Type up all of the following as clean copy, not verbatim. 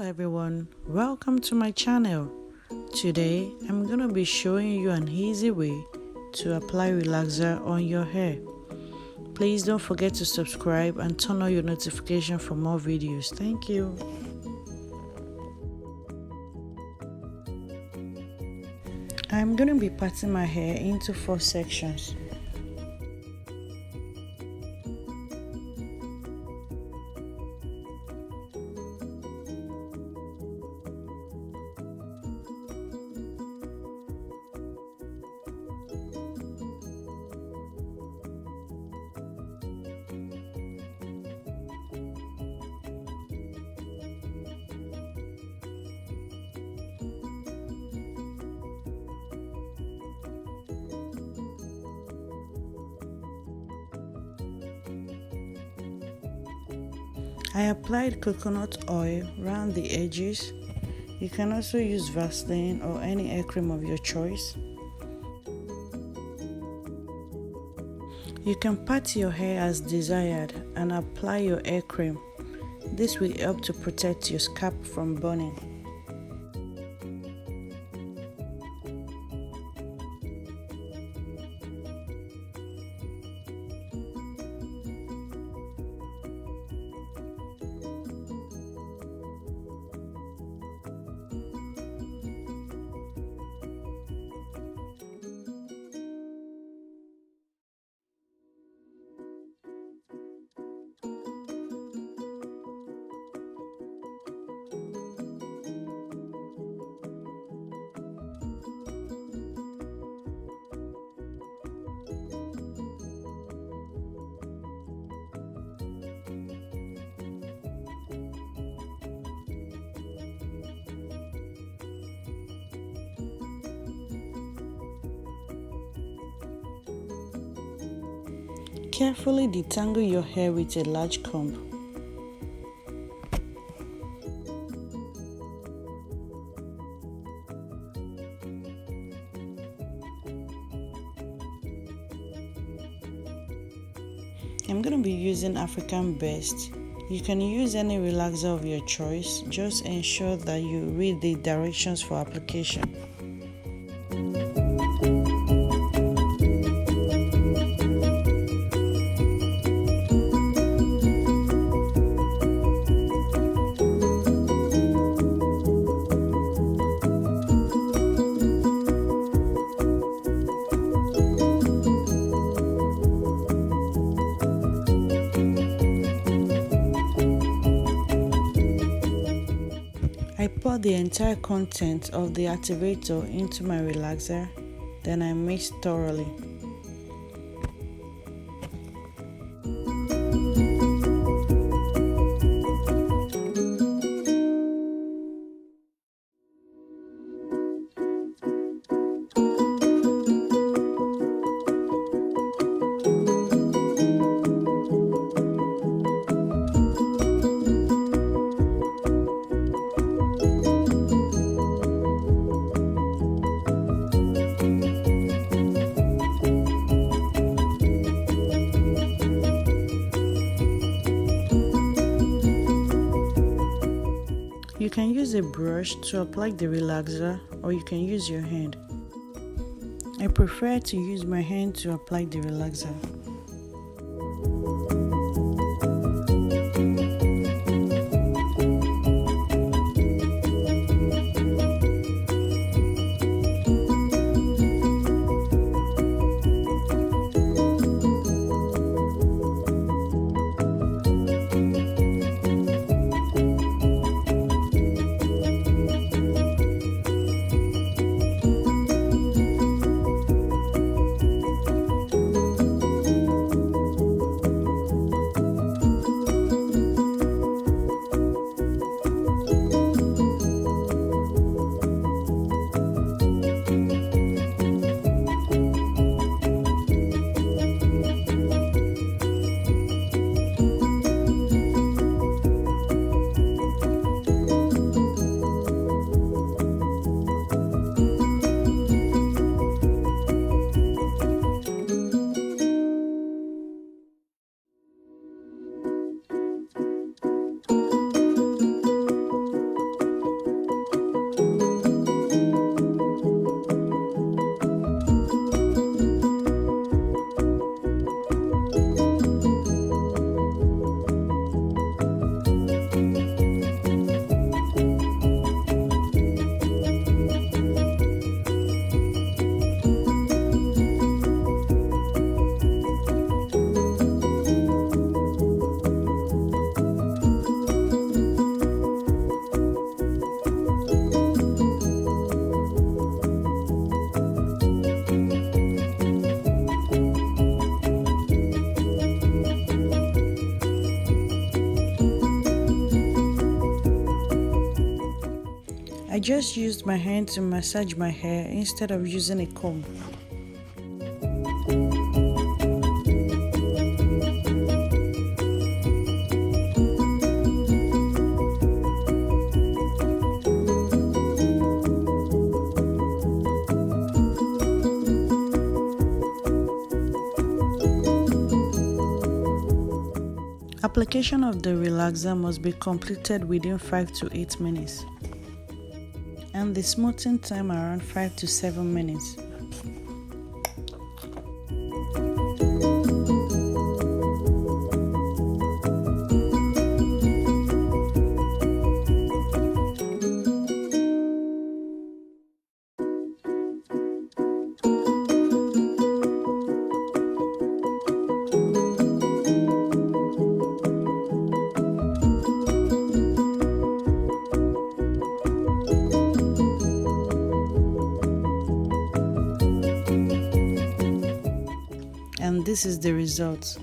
everyone, welcome to my channel. Today I'm gonna be showing you an easy way to apply relaxer on your hair. Please don't forget to subscribe and turn on your notification for more videos. Thank you. I'm gonna be parting my hair into 4 sections. I applied coconut oil around the edges. You can also use Vaseline or any hair cream of your choice. You can part your hair as desired and apply your hair cream. This will help to protect your scalp from burning. Carefully detangle your hair with a large comb. I'm going to be using African Best. You can use any relaxer of your choice. Just ensure that you read the directions for application. I pour the entire content of the activator into my relaxer, then I mix thoroughly. You can use a brush to apply the relaxer, or you can use your hand. I prefer to use my hand to apply the relaxer. I just used my hand to massage my hair instead of using a comb. Application of the relaxer must be completed within 5 to 8 minutes and the smoothing time around 5 to 7 minutes. And this is the result.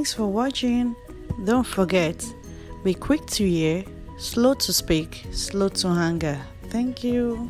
Thanks for watching. Don't forget, be quick to hear, slow to speak, slow to anger. Thank you.